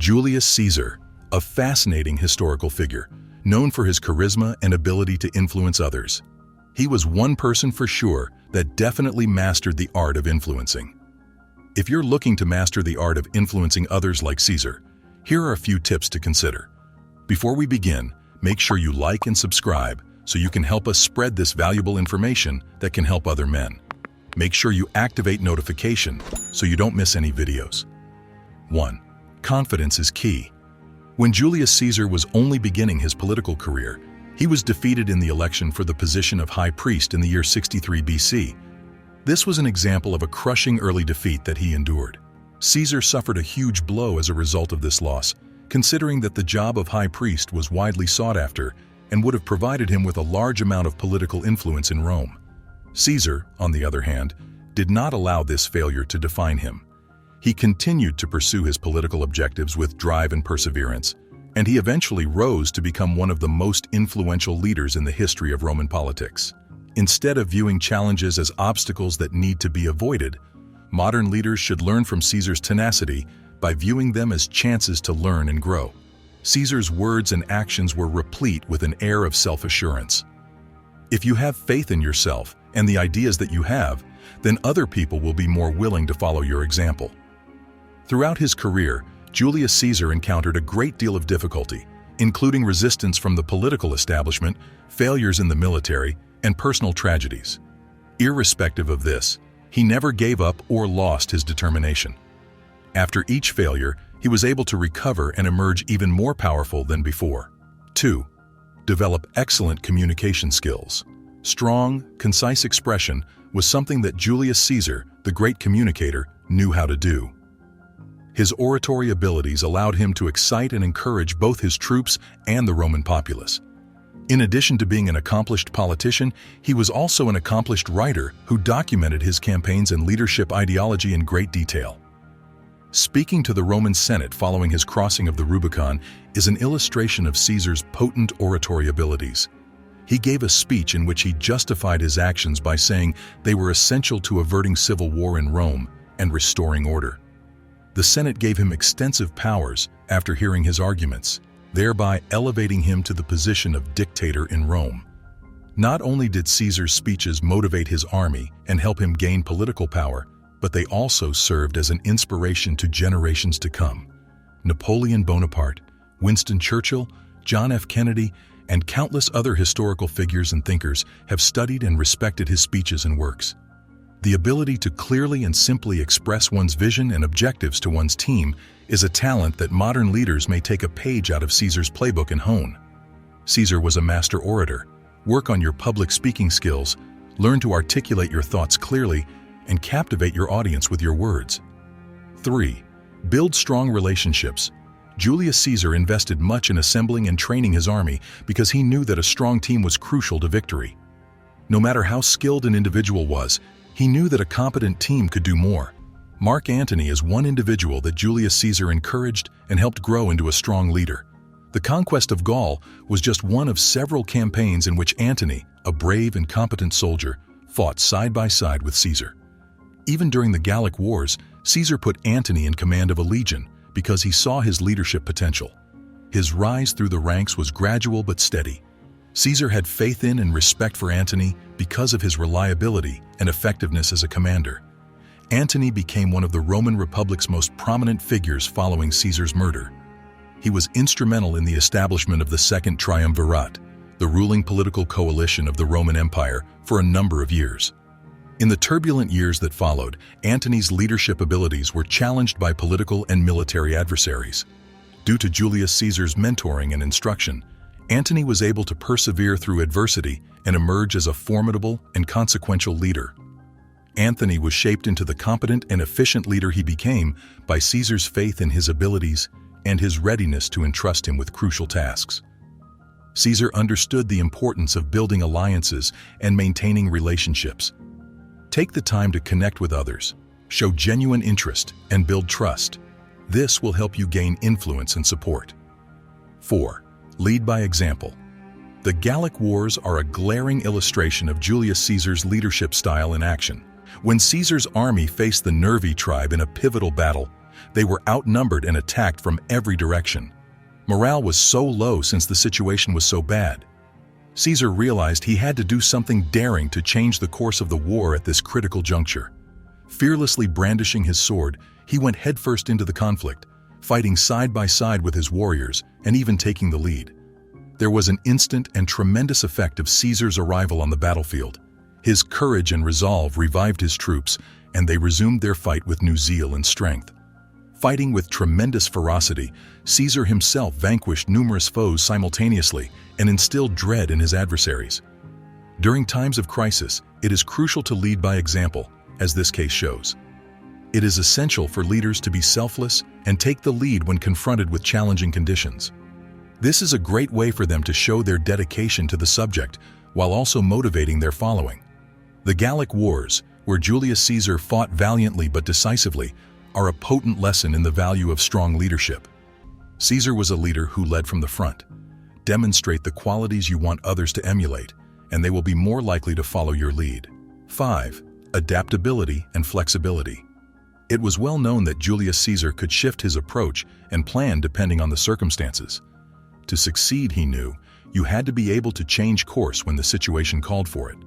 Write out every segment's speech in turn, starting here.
Julius Caesar, a fascinating historical figure, known for his charisma and ability to influence others. He was one person for sure that definitely mastered the art of influencing. If you're looking to master the art of influencing others like Caesar, here are a few tips to consider. Before we begin, make sure you like and subscribe so you can help us spread this valuable information that can help other men. Make sure you activate notification so you don't miss any videos. 1. Confidence is key. When Julius Caesar was only beginning his political career, he was defeated in the election for the position of high priest in the year 63 BC. This was an example of a crushing early defeat that he endured. Caesar suffered a huge blow as a result of this loss, considering that the job of high priest was widely sought after and would have provided him with a large amount of political influence in Rome. Caesar, on the other hand, did not allow this failure to define him. He continued to pursue his political objectives with drive and perseverance, and he eventually rose to become one of the most influential leaders in the history of Roman politics. Instead of viewing challenges as obstacles that need to be avoided, modern leaders should learn from Caesar's tenacity by viewing them as chances to learn and grow. Caesar's words and actions were replete with an air of self-assurance. If you have faith in yourself and the ideas that you have, then other people will be more willing to follow your example. Throughout his career, Julius Caesar encountered a great deal of difficulty, including resistance from the political establishment, failures in the military, and personal tragedies. Irrespective of this, he never gave up or lost his determination. After each failure, he was able to recover and emerge even more powerful than before. 2. Develop excellent communication skills. Strong, concise expression was something that Julius Caesar, the great communicator, knew how to do. His oratory abilities allowed him to excite and encourage both his troops and the Roman populace. In addition to being an accomplished politician, he was also an accomplished writer who documented his campaigns and leadership ideology in great detail. Speaking to the Roman Senate following his crossing of the Rubicon is an illustration of Caesar's potent oratory abilities. He gave a speech in which he justified his actions by saying they were essential to averting civil war in Rome and restoring order. The Senate gave him extensive powers after hearing his arguments, thereby elevating him to the position of dictator in Rome. Not only did Caesar's speeches motivate his army and help him gain political power, but they also served as an inspiration to generations to come. Napoleon Bonaparte, Winston Churchill, John F. Kennedy, and countless other historical figures and thinkers have studied and respected his speeches and works. The ability to clearly and simply express one's vision and objectives to one's team is a talent that modern leaders may take a page out of Caesar's playbook and hone. Caesar was a master orator. Work on your public speaking skills, learn to articulate your thoughts clearly, and captivate your audience with your words. 3. Build strong relationships. Julius Caesar invested much in assembling and training his army because he knew that a strong team was crucial to victory. No matter how skilled an individual was, he knew that a competent team could do more. Mark Antony is one individual that Julius Caesar encouraged and helped grow into a strong leader. The conquest of Gaul was just one of several campaigns in which Antony, a brave and competent soldier, fought side by side with Caesar. Even during the Gallic Wars, Caesar put Antony in command of a legion because he saw his leadership potential. His rise through the ranks was gradual but steady. Caesar had faith in and respect for Antony because of his reliability and effectiveness as a commander. Antony became one of the Roman Republic's most prominent figures following Caesar's murder. He was instrumental in the establishment of the Second Triumvirate, the ruling political coalition of the Roman Empire, for a number of years. In the turbulent years that followed, Antony's leadership abilities were challenged by political and military adversaries. Due to Julius Caesar's mentoring and instruction, Antony was able to persevere through adversity and emerge as a formidable and consequential leader. Antony was shaped into the competent and efficient leader he became by Caesar's faith in his abilities and his readiness to entrust him with crucial tasks. Caesar understood the importance of building alliances and maintaining relationships. Take the time to connect with others, show genuine interest, and build trust. This will help you gain influence and support. 4. Lead by example. The Gallic Wars are a glaring illustration of Julius Caesar's leadership style in action. When Caesar's army faced the Nervi tribe in a pivotal battle, They were outnumbered and attacked from every direction. Morale was so low since the situation was so bad. Caesar realized he had to do something daring to change the course of the war at this critical juncture. Fearlessly brandishing his sword, he went headfirst into the conflict, fighting side by side with his warriors and even taking the lead. There was an instant and tremendous effect of Caesar's arrival on the battlefield. His courage and resolve revived his troops, and they resumed their fight with new zeal and strength. Fighting with tremendous ferocity, Caesar himself vanquished numerous foes simultaneously and instilled dread in his adversaries. During times of crisis, it is crucial to lead by example, as this case shows. It is essential for leaders to be selfless and take the lead when confronted with challenging conditions. This is a great way for them to show their dedication to the subject while also motivating their following. The Gallic Wars, where Julius Caesar fought valiantly but decisively, are a potent lesson in the value of strong leadership. Caesar was a leader who led from the front. Demonstrate the qualities you want others to emulate, and they will be more likely to follow your lead. 5. Adaptability and flexibility. It was well known that Julius Caesar could shift his approach and plan depending on the circumstances. To succeed, he knew, you had to be able to change course when the situation called for it.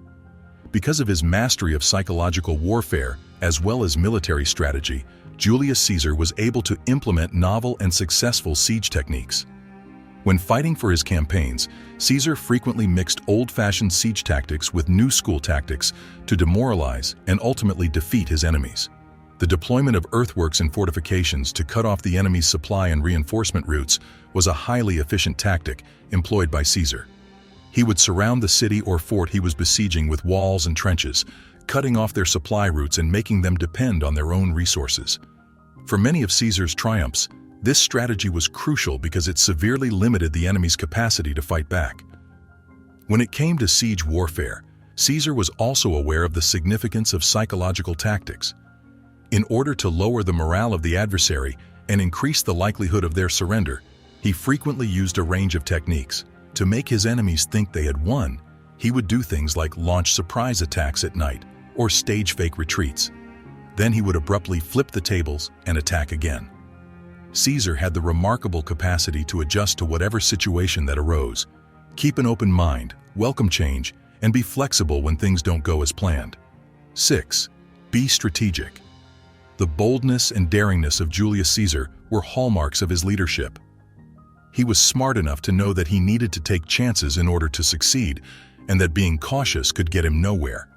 Because of his mastery of psychological warfare as well as military strategy, Julius Caesar was able to implement novel and successful siege techniques. When fighting for his campaigns, Caesar frequently mixed old-fashioned siege tactics with new school tactics to demoralize and ultimately defeat his enemies. The deployment of earthworks and fortifications to cut off the enemy's supply and reinforcement routes was a highly efficient tactic employed by Caesar. He would surround the city or fort he was besieging with walls and trenches, cutting off their supply routes and making them depend on their own resources. For many of Caesar's triumphs, this strategy was crucial because it severely limited the enemy's capacity to fight back. When it came to siege warfare, Caesar was also aware of the significance of psychological tactics. In order to lower the morale of the adversary and increase the likelihood of their surrender, he frequently used a range of techniques. To make his enemies think they had won, he would do things like launch surprise attacks at night or stage fake retreats. Then he would abruptly flip the tables and attack again. Caesar had the remarkable capacity to adjust to whatever situation that arose. Keep an open mind, welcome change, and be flexible when things don't go as planned. 6. Be strategic. The boldness and daringness of Julius Caesar were hallmarks of his leadership. He was smart enough to know that he needed to take chances in order to succeed, and that being cautious could get him nowhere.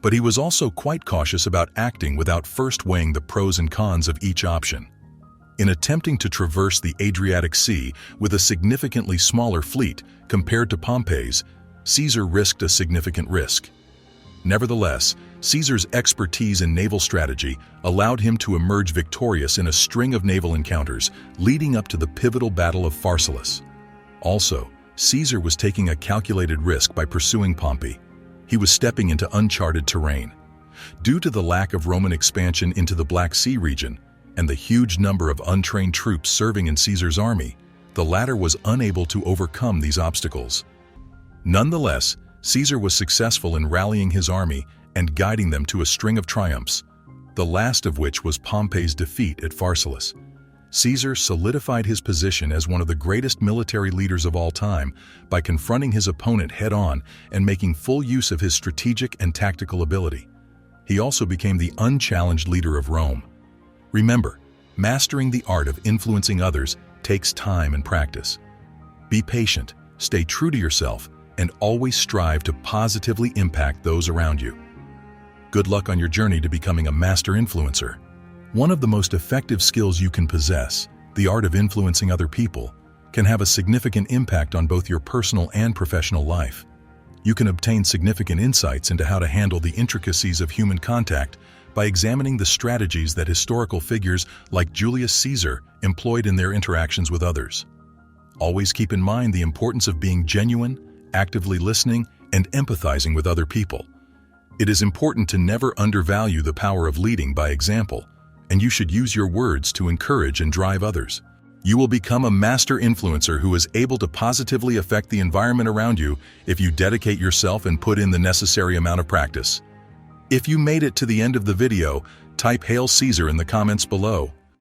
But he was also quite cautious about acting without first weighing the pros and cons of each option. In attempting to traverse the Adriatic Sea with a significantly smaller fleet compared to Pompey's, Caesar risked a significant risk. Nevertheless, Caesar's expertise in naval strategy allowed him to emerge victorious in a string of naval encounters leading up to the pivotal Battle of Pharsalus. Also, Caesar was taking a calculated risk by pursuing Pompey. He was stepping into uncharted terrain. Due to the lack of Roman expansion into the Black Sea region and the huge number of untrained troops serving in Caesar's army, the latter was unable to overcome these obstacles. Nonetheless, Caesar was successful in rallying his army and guiding them to a string of triumphs, the last of which was Pompey's defeat at Pharsalus. Caesar solidified his position as one of the greatest military leaders of all time by confronting his opponent head-on and making full use of his strategic and tactical ability. He also became the unchallenged leader of Rome. Remember, mastering the art of influencing others takes time and practice. Be patient, stay true to yourself, and always strive to positively impact those around you. Good luck on your journey to becoming a master influencer. One of the most effective skills you can possess, the art of influencing other people, can have a significant impact on both your personal and professional life. You can obtain significant insights into how to handle the intricacies of human contact by examining the strategies that historical figures like Julius Caesar employed in their interactions with others. Always keep in mind the importance of being genuine, actively listening, and empathizing with other people. It is important to never undervalue the power of leading by example, and you should use your words to encourage and drive others. You will become a master influencer who is able to positively affect the environment around you if you dedicate yourself and put in the necessary amount of practice. If you made it to the end of the video, type Hail Caesar in the comments below.